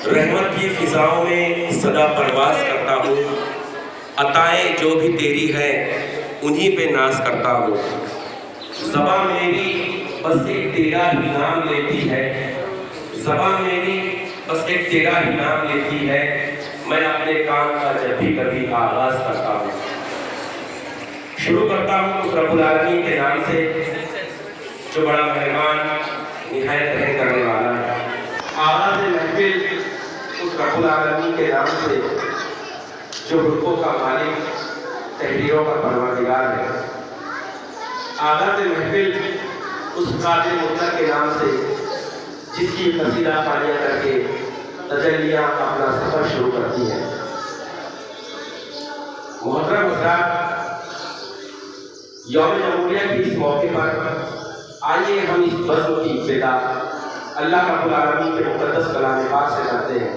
रहमत की फिजाओं में सदा परवास करता हूँ, अताएं जो भी तेरी है उन्हीं पे नाज करता हूँ। ज़बां मेरी बस एक तेरा ही नाम लेती है, ज़बां मेरी बस एक तेरा ही नाम लेती है। मैं अपने काम का जब भी कभी आगाज करता हूँ, शुरू करता हूँ उस रब्बुल आलमीन के नाम से जो बड़ा मेहरबान निहायत रहम करने वाला है। आगाज़ महफिल उस रब्बुल आलमीन के नाम से जो रुल्कों का मालिक, तहरीरों का परवरदिगार है। आगाज़ महफिल उस कादिर मुतलक के नाम से जिसकी कसीदा खानियाँ करके तजल्लियाँ अपना सफ़र शुरू करती हैं। मोहतरम हज़रात, यौम जमहूरिया के इस मौके पर आइए हम इस बज़्म की इब्तिदा अल्लाह रब्बुल आलमीन के मुक़द्दस कलाम पाक से करते हैं।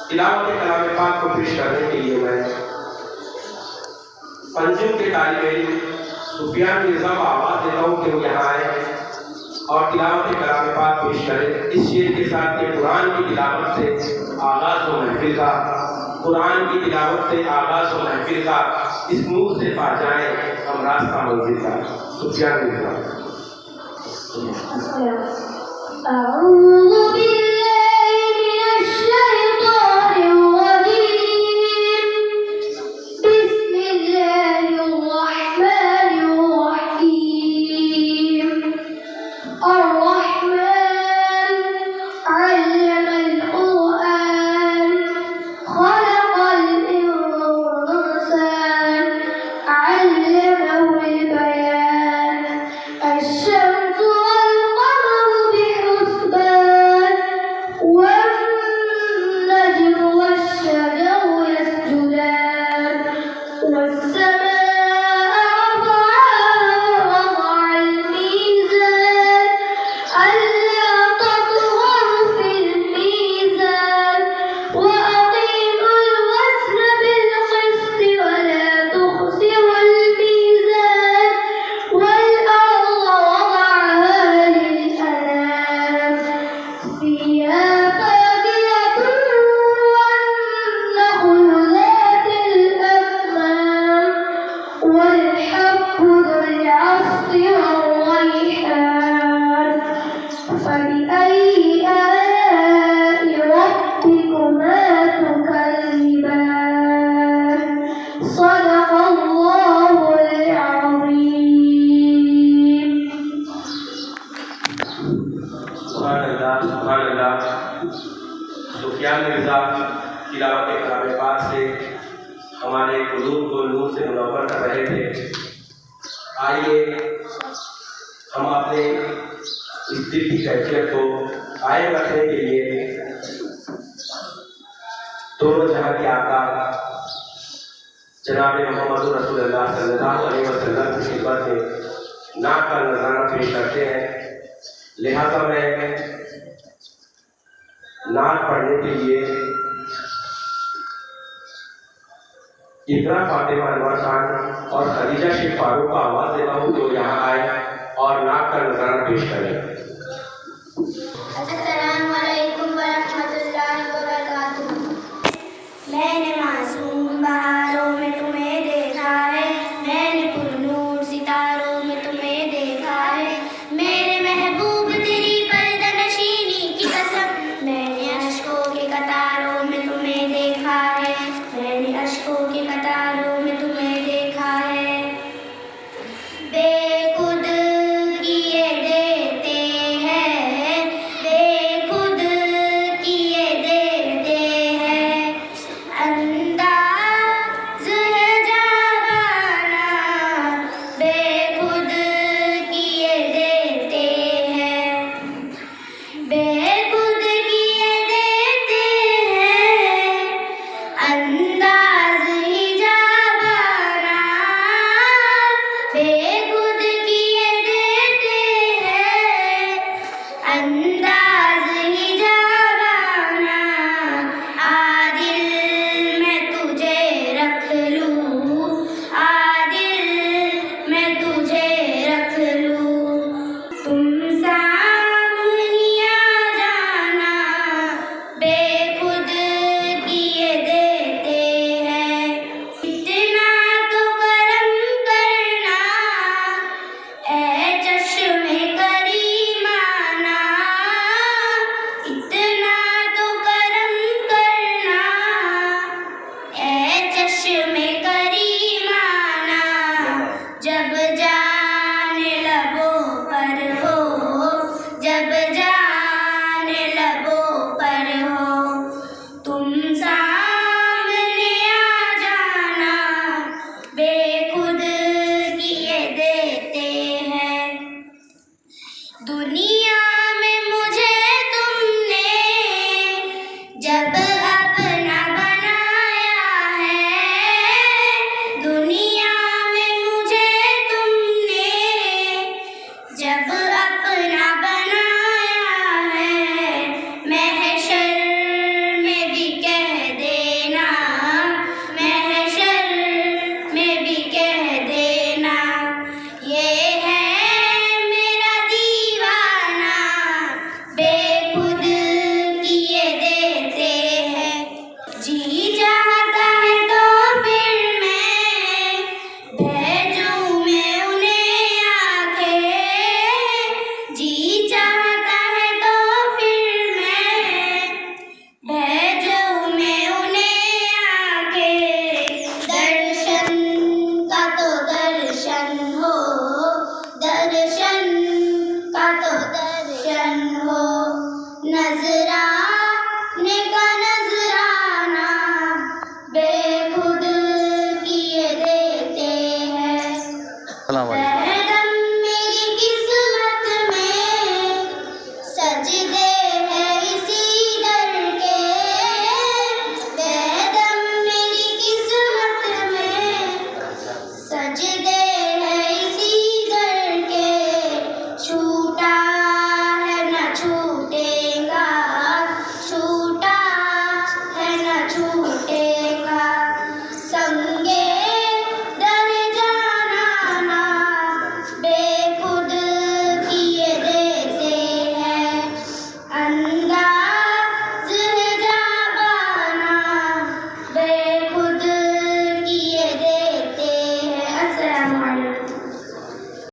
तिलावत कलाम पाक को पेश करने के लिए मैं पंजुम के तालिब इल्म सुफियान मिर्ज़ा को आवाज़ देता हूँ कि वो यहाँ आए और तिलावत कलाम पाक पेश करें। इस शेर के साथ कि कुरान की तिलावत से आगाज़ हो महफिल का, कुरान की तिलावत से आगाज़ हो महफिल का, इस नूर से पा जाए हम रास्ता मंजिल का। सुफियान मिर्ज़ा। सुफियान मिर्ज़ा तिलावत कलाम पाक से हमारे कुलूब को नूर से मुनव्वर कर रहे थे। आइए हम अपने इस दिल की कैफियत को कायम रखने के लिए दोनों जहां के आका जनाब मोहम्मद रसूलुल्लाह सल्लल्लाहु अलैहि वसल्लम की खिदमत में नात का नजराना पेश करते हैं। लिहाजा मैं नात पढ़ने के लिए इकरा फातिमा अनवर खान और खदीजा शेख फारूक को आवाज़ देता हूँ जो यहाँ आए और नात का नजराना पेश करें।